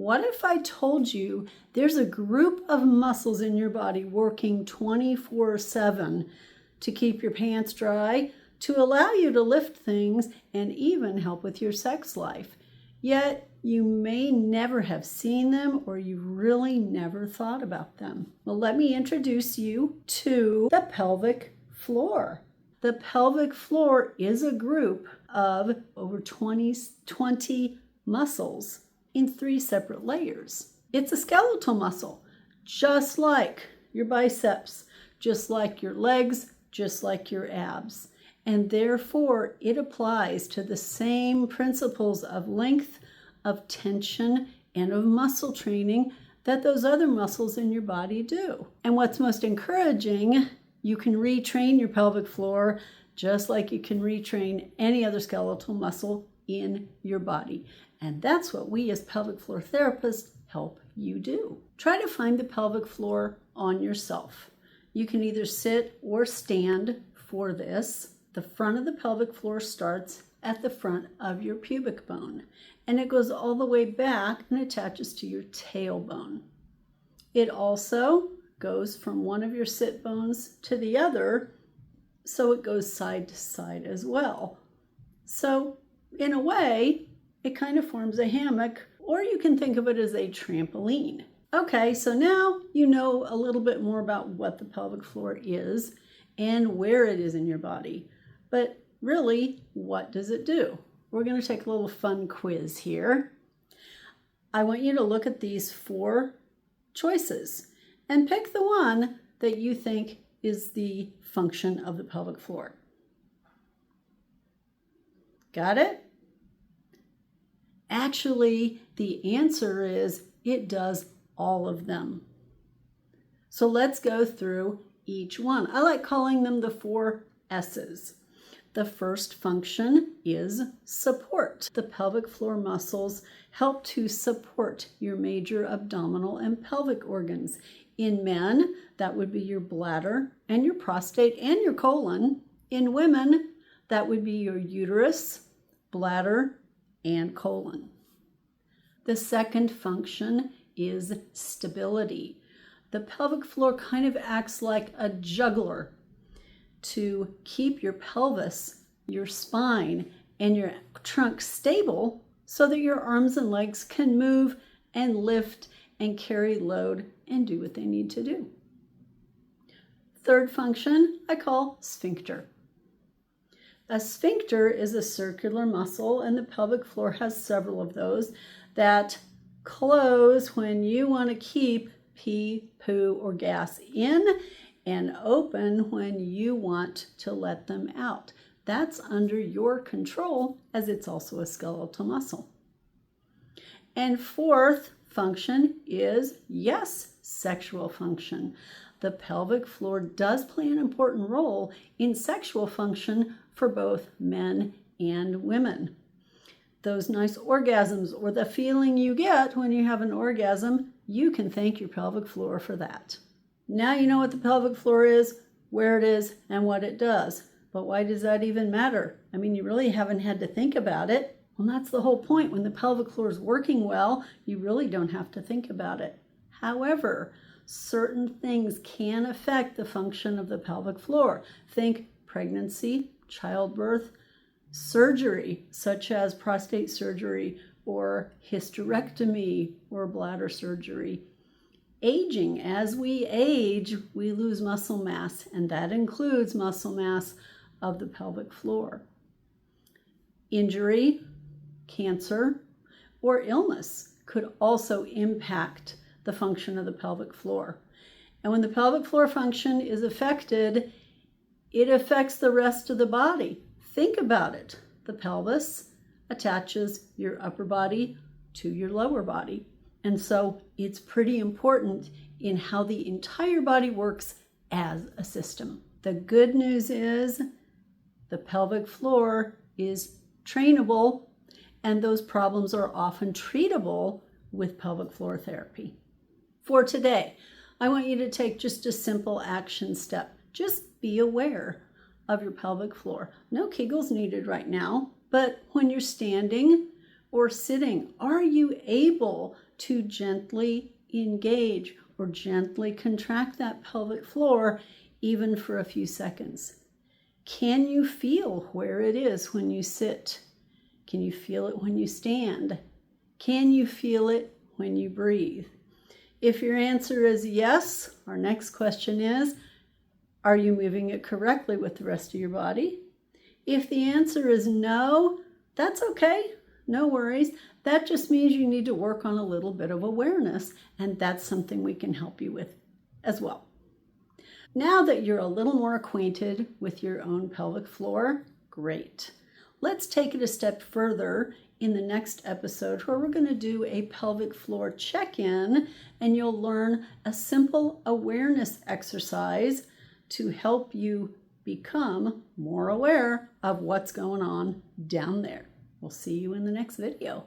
what if I told you there's a group of muscles in your body working 24/7 to keep your pants dry, to allow you to lift things, and even help with your sex life? Yet you may never have seen them, or you really never thought about them. Well, let me introduce you to the pelvic floor. The pelvic floor is a group of over 20 muscles in 3 separate layers. It's a skeletal muscle, just like your biceps, just like your legs, just like your abs. And therefore, it applies to the same principles of length, of tension, and of muscle training that those other muscles in your body do. And what's most encouraging, you can retrain your pelvic floor just like you can retrain any other skeletal muscle in your body. And that's what we as pelvic floor therapists help you do. Try to find the pelvic floor on yourself. You can either sit or stand for this. The front of the pelvic floor starts at the front of your pubic bone, and it goes all the way back and attaches to your tailbone. It also goes from one of your sit bones to the other, so it goes side to side as well. So in a way, it kind of forms a hammock, or you can think of it as a trampoline. Okay, so now you know a little bit more about what the pelvic floor is and where it is in your body. But really, what does it do? We're going to take a little fun quiz here. I want you to look at these 4 choices and pick the one that you think is the function of the pelvic floor. Got it? Actually, the answer is it does all of them. So let's go through each one. I like calling them the 4 S's. The first function is support. The pelvic floor muscles help to support your major abdominal and pelvic organs. In men, that would be your bladder and your prostate and your colon. In women, that would be your uterus, bladder, and colon. The second function is stability. The pelvic floor kind of acts like a juggler to keep your pelvis, your spine, and your trunk stable so that your arms and legs can move and lift and carry load and do what they need to do. Third function I call sphincter. A sphincter is a circular muscle, and the pelvic floor has several of those that close when you want to keep pee, poo, or gas in, and open when you want to let them out. That's under your control, as it's also a skeletal muscle. And fourth function is, yes, sexual function. The pelvic floor does play an important role in sexual function for both men and women. Those nice orgasms, or the feeling you get when you have an orgasm, you can thank your pelvic floor for that. Now you know what the pelvic floor is, where it is, and what it does. But why does that even matter? I mean, you really haven't had to think about it. Well, that's the whole point. When the pelvic floor is working well, you really don't have to think about it. However, certain things can affect the function of the pelvic floor. Think pregnancy, childbirth, surgery, such as prostate surgery or hysterectomy or bladder surgery. Aging. As we age, we lose muscle mass, and that includes muscle mass of the pelvic floor. Injury, cancer, or illness could also impact the function of the pelvic floor. And when the pelvic floor function is affected, it affects the rest of the body. Think about it. The pelvis attaches your upper body to your lower body. And so it's pretty important in how the entire body works as a system. The good news is the pelvic floor is trainable, and those problems are often treatable with pelvic floor therapy. For today, I want you to take just a simple action step. Just be aware of your pelvic floor. No Kegels needed right now, but when you're standing or sitting, are you able to gently engage or gently contract that pelvic floor, even for a few seconds. Can you feel where it is when you sit? Can you feel it when you stand? Can you feel it when you breathe? If your answer is yes, our next question is, are you moving it correctly with the rest of your body? If the answer is no, that's okay. No worries. That just means you need to work on a little bit of awareness, and that's something we can help you with as well. Now that you're a little more acquainted with your own pelvic floor, great. Let's take it a step further in the next episode where we're going to do a pelvic floor check-in, and you'll learn a simple awareness exercise to help you become more aware of what's going on down there. We'll see you in the next video.